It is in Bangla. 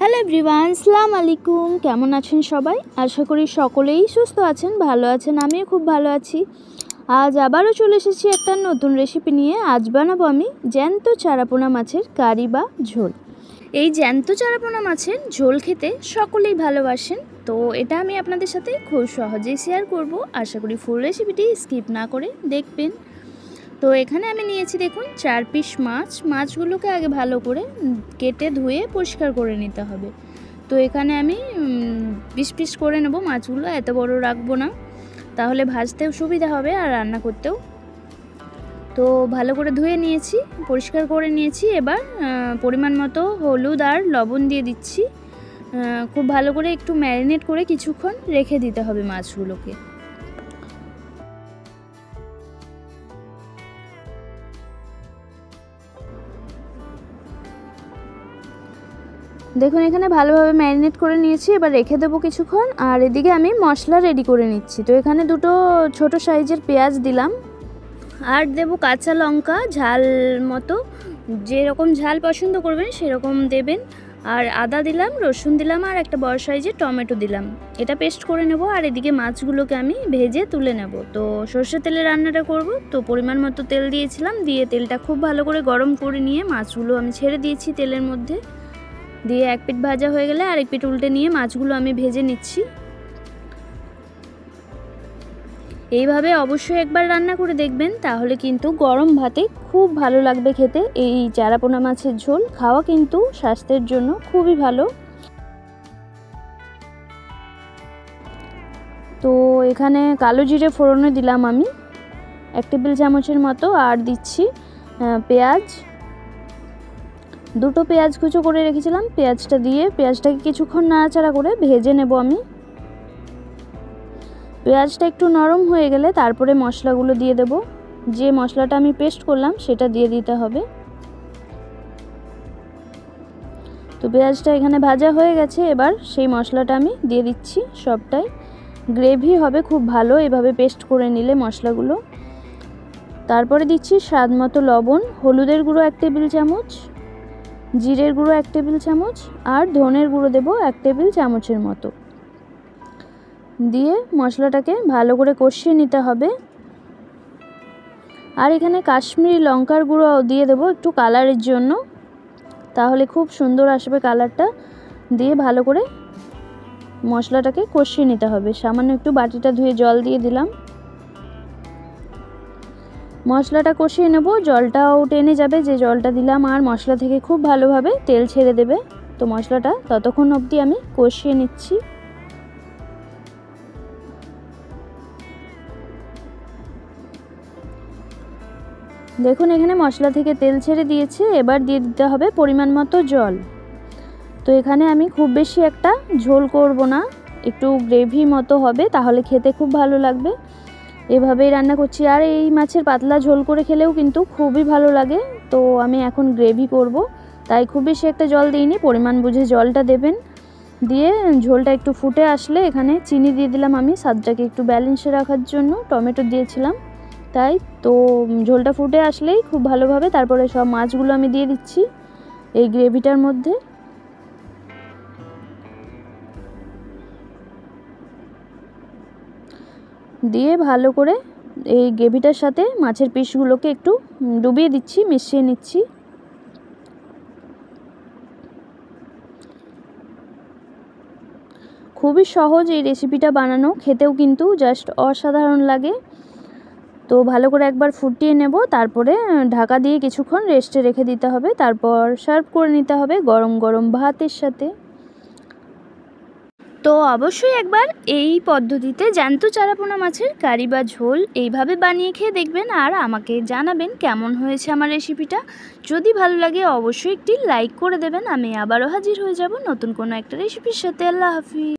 হ্যালো এভরিওয়ান, আসসালামু আলাইকুম। কেমন আছেন সবাই? আশা করি সকলেই সুস্থ আছেন, ভালো আছেন। আমিও খুব ভালো আছি। আজ আবারও চলে এসেছি একটা নতুন রেসিপি নিয়ে। আজ বানাবো আমি জ্যান্ত চারাপোনা মাছের কারি বা ঝোল। এই জ্যান্ত চারাপোনা মাছের ঝোল খেতে সকলেই ভালোবাসেন, তো এটা আমি আপনাদের সাথে খুব সহজেই শেয়ার করব। আশা করি ফুল রেসিপিটি স্কিপ না করে দেখবেন। তো এখানে আমি নিয়েছি দেখুন 4 পিস মাছগুলোকে আগে ভালো করে কেটে ধুয়ে পরিষ্কার করে নিতে হবে। তো এখানে আমি 20 পিস করে নেব মাছগুলো, এত বড় রাখবো না, তাহলে ভাজতেও সুবিধা হবে আর রান্না করতেও। তো ভালো করে ধুয়ে নিয়েছি, পরিষ্কার করে নিয়েছি। এবার পরিমাণ মতো হলুদ আর লবণ দিয়ে দিচ্ছি। খুব ভালো করে একটু ম্যারিনেট করে কিছুক্ষণ রেখে দিতে হবে মাছগুলোকে। দেখুন এখানে ভালোভাবে ম্যারিনেট করে নিয়েছি, এবার রেখে দেবো কিছুক্ষণ। আর এদিকে আমি মশলা রেডি করে নিচ্ছি। তো এখানে দুটো ছোট সাইজের পেঁয়াজ দিলাম, আর দেবো কাঁচা লঙ্কা, ঝাল মতো যেরকম ঝাল পছন্দ করবেন সেরকম দেবেন। আর আদা দিলাম, রসুন দিলাম, আর একটা বড় সাইজের টমেটো দিলাম। এটা পেস্ট করে নেব। আর এদিকে মাছগুলোকে আমি ভেজে তুলে নেব। তো সর্ষের তেলে রান্নাটা করব, তো পরিমাণ মতো তেল দিয়েছিলাম। দিয়ে তেলটা খুব ভালো করে গরম করে নিয়ে মাছগুলো আমি ছেড়ে দিয়েছি তেলের মধ্যে। দিয়ে এক পিঠ ভাজা হয়ে গেলে আরেক পিঠ উল্টে নিয়ে মাছগুলো আমি ভেজে নিচ্ছি। এইভাবে অবশ্যই একবার রান্না করে দেখবেন, তাহলে কিন্তু গরম ভাতে খুব ভালো লাগবে খেতে। এই চারাপোনা মাছের ঝোল খাওয়া কিন্তু স্বাস্থ্যের জন্য খুবই ভালো। তো এখানে কালো জিরে ফোড়নে দিলাম আমি 1 টেবিল চামচের মতো। আর দিচ্ছি পেঁয়াজ, দুটো পেঁয়াজ কুচো করে রেখেছিলাম। পেঁয়াজটা দিয়ে পেঁয়াজটাকে কিছুক্ষণ নাড়াচাড়া করে ভেজে নেব আমি। পেঁয়াজটা একটু নরম হয়ে গেলে তারপরে মশলাগুলো দিয়ে দেব। যে মশলাটা আমি পেস্ট করলাম সেটা দিয়ে দিতে হবে। তো পেঁয়াজটা এখানে ভাজা হয়ে গেছে, এবার সেই মশলাটা আমি দিয়ে দিচ্ছি সবটাই। গ্রেভি হবে খুব ভালো এভাবে পেস্ট করে নিলে মশলাগুলো। তারপরে দিচ্ছি স্বাদ মতো লবণ, হলুদের গুঁড়ো 1 টেবিল চামচ, জিরের গুঁড়ো 1 টেবিল চামচ, আর ধনের গুঁড়ো দেব 1 টেবিল চামচের মতো। দিয়ে মশলাটাকে ভালো করে কষিয়ে নিতে হবে। আর এখানে কাশ্মীরি লঙ্কার গুঁড়ো দিয়ে দেবো একটু কালারের জন্য, তাহলে খুব সুন্দর আসবে কালারটা। দিয়ে ভালো করে মশলাটাকে কষিয়ে নিতে হবে। সামান্য একটু বাটিটা ধুয়ে জল দিয়ে দিলাম। মশলাটা কষিয়ে নেব, জলটাও টেনে যাবে যে জলটা দিলাম, আর মশলা থেকে খুব ভালোভাবে তেল ছেড়ে দেবে। তো মশলাটা ততক্ষণ অবধি আমি কষিয়ে নিচ্ছি। দেখুন এখানে মশলা থেকে তেল ছেড়ে দিয়েছে, এবার দিয়ে দিতে হবে পরিমাণ মতো জল। তো এখানে আমি খুব বেশি একটা ঝোল করব না, একটু গ্রেভি মতো হবে, তাহলে খেতে খুব ভালো লাগবে। এভাবেই রান্না করছি। আর এই মাছের পাতলা ঝোল করে খেলেও কিন্তু খুবই ভালো লাগে। তো আমি এখন গ্রেভি করব, তাই খুব বেশি একটা জল দিইনি, পরিমাণ বুঝে জলটা দেবেন। দিয়ে ঝোলটা একটু ফুটে আসলে এখানে চিনি দিয়ে দিলাম আমি স্বাদটাকে একটু ব্যালেন্সে রাখার জন্য। টমেটো দিয়েছিলাম তাই। তো ঝোলটা ফুটে আসলেই খুব ভালোভাবে তারপরে সব মাছগুলো আমি দিয়ে দিচ্ছি এই গ্রেভিটার মধ্যে। দিয়ে ভালো করে এই গ্রেভিটার সাথে মাছের পিসগুলোকে একটু ডুবিয়ে দিচ্ছি, মিশিয়ে নিচ্ছি। খুবই সহজ এই রেসিপিটা বানানো, খেতেও কিন্তু জাস্ট অসাধারণ লাগে। তো ভালো করে একবার ফুটিয়ে নেব, তারপরে ঢাকা দিয়ে কিছুক্ষণ রেস্টে রেখে দিতে হবে। তারপর সার্ভ করে নিতে হবে গরম গরম ভাতের সাথে। তো অবশ্যই একবার এই পদ্ধতিতে জ্যান্ত চারাপোনা মাছের কারি বা ঝোল এইভাবে বানিয়ে খেয়ে দেখবেন, আর আমাকে জানাবেন কেমন হয়েছে আমার রেসিপিটা। যদি ভালো লাগে অবশ্যই একটি লাইক করে দেবেন। আমি আবারও হাজির হয়ে যাব নতুন কোনো একটা রেসিপির সাথে। আল্লাহ হাফিজ।